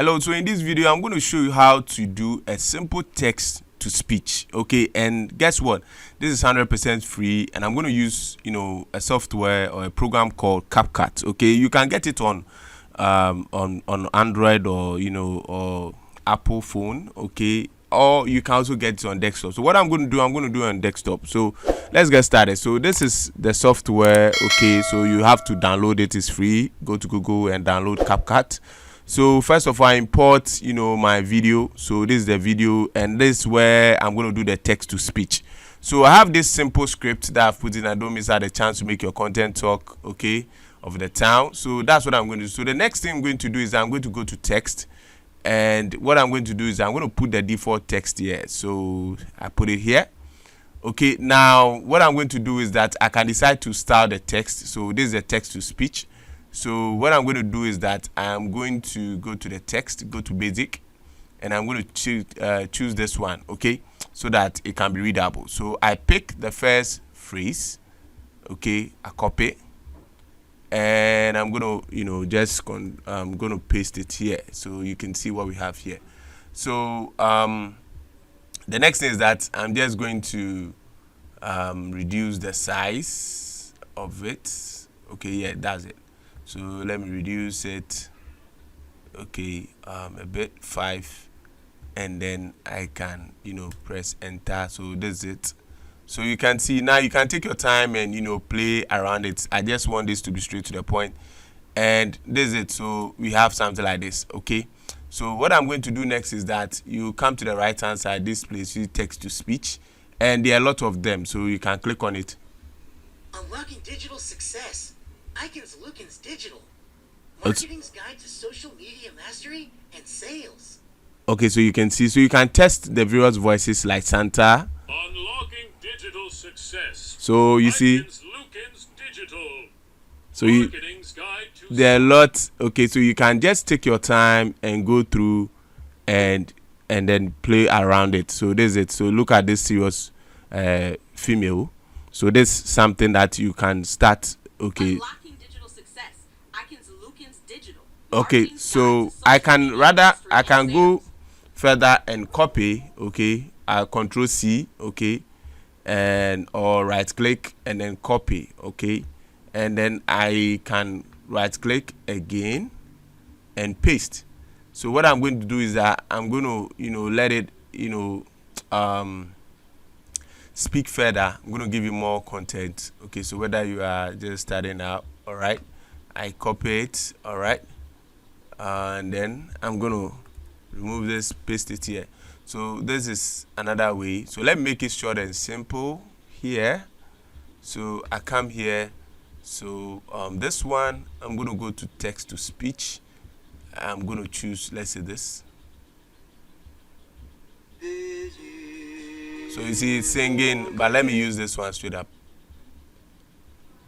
Hello, so in this video I'm going to show you how to do a simple text to speech. Okay, and guess what, this is 100% free, and I'm going to use a software or a program called CapCut. Okay, you can get it on Android or or Apple phone. Okay, or you can also get it on desktop. So what I'm going to do it on desktop. So let's get started. So this is the software. Okay, so you have to download it. It's free. Go to Google and download CapCut. So first of all, I import my video. So this is the video, and this is where I'm going to do the text to speech. So I have this simple script that I've put in. I don't miss out the chance to make your content talk, okay, of the town. So that's what I'm going to do. So the next thing I'm going to do is I'm going to go to text, and what I'm going to do is I'm going to put the default text here. So I put it here. Okay, now what I'm going to do is that I can decide to style the text. So this is the text to speech. So what I'm going to do is that I'm going to go to the text, go to basic, and I'm going to choose this one, okay, so that it can be readable. So I pick the first phrase, okay, I copy, and I'm going to I'm going to paste it here so you can see what we have here. So the next thing is that I'm just going to reduce the size of it. Okay, yeah, that's it. So let me reduce it, okay, a bit, 5, and then I can press enter. So this is it. So you can see now, you can take your time and play around it. I just want this to be straight to the point, and this is it. So we have something like this. Okay, so what I'm going to do next is that you come to the right hand side, this place, you text to speech, and there are a lot of them, so you can click on it. Unlocking digital success. Aikins Lukins Digital Marketing's guide to social media mastery and sales. Okay, so you can see, so you can test the various voices like Santa. Unlocking digital success. So you see, Aikins Lukins Digital so Marketing's guide to there are a lot. Okay, so you can just take your time and go through and then play around it. So this is it. So look at this serious female. So this is something that you can start. Okay. Unlocking digital success. Aikins Lukins Digital. Okay, so I can go further and copy. Okay, I'll Control C. Okay, and or right click and then copy. Okay, and then I can right click again and paste. So what I'm going to do is that I'm going to let it speak further. I'm going to give you more content. Okay, so whether you are just starting out, all right, I copy it, all right, and then I'm going to remove this, paste it here. So this is another way. So let me make it short and simple here. So I come here. So this one, I'm going to go to text to speech. I'm going to choose, let's say this. So you see it's singing, but let me use this one straight up.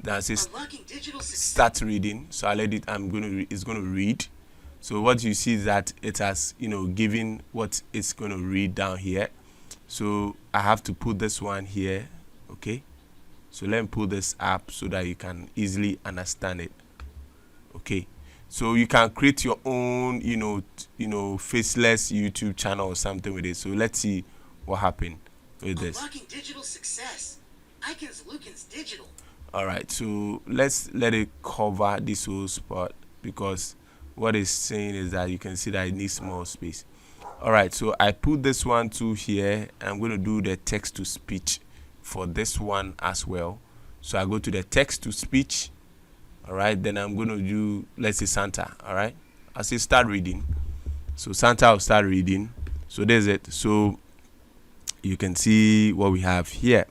That's it. Start reading. So I let it. It's going to read. So what you see is that it has given what it's going to read down here. So I have to put this one here. Okay. So let me pull this up so that you can easily understand it. Okay. So you can create your own faceless YouTube channel or something with it. So let's see what happened with this. Unlocking digital success. Aikins Lukins Digital. All right, so let's let it cover this whole spot, because what it's saying is that you can see that it needs more space. All right, so I put this one to here, and I'm going to do the text to speech for this one as well. So I go to the text to speech. All right, then I'm going to do, let's say, Santa. All right, I say start reading. So Santa will start reading. So there's it. So you can see what we have here.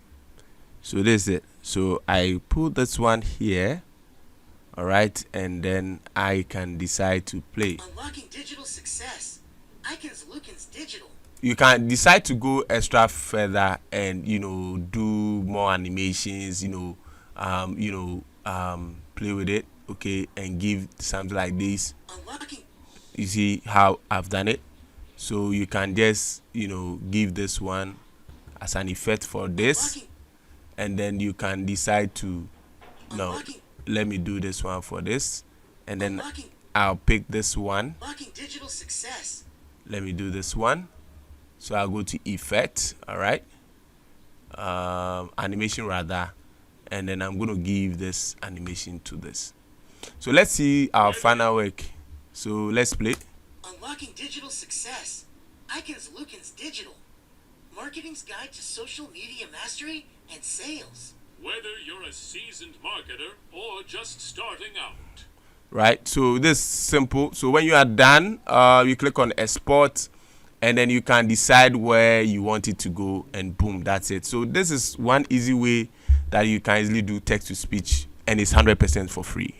So this is it. So I put this one here, all right, and then I can decide to play. Unlocking digital success. Aikins Lukins Digital. You can decide to go extra further and do more animations, play with it, okay, and give something like this. Unlocking. You see how I've done it. So you can just give this one as an effect for this. Unlocking. And then you can decide to let me do this one for this, and then I'll pick this one. Unlocking digital success. Let me do this one. So I'll go to effect, all right, animation rather, and then I'm going to give this animation to this. So let's see our final work. So let's play. Unlocking digital success. Aikins Lukins Digital. Marketing's guide to social media mastery and sales. Whether you're a seasoned marketer or just starting out. Right, so this is simple. So when you are done, you click on export, and then you can decide where you want it to go, and boom, that's it. So this is one easy way that you can easily do text to speech, and it's 100% for free.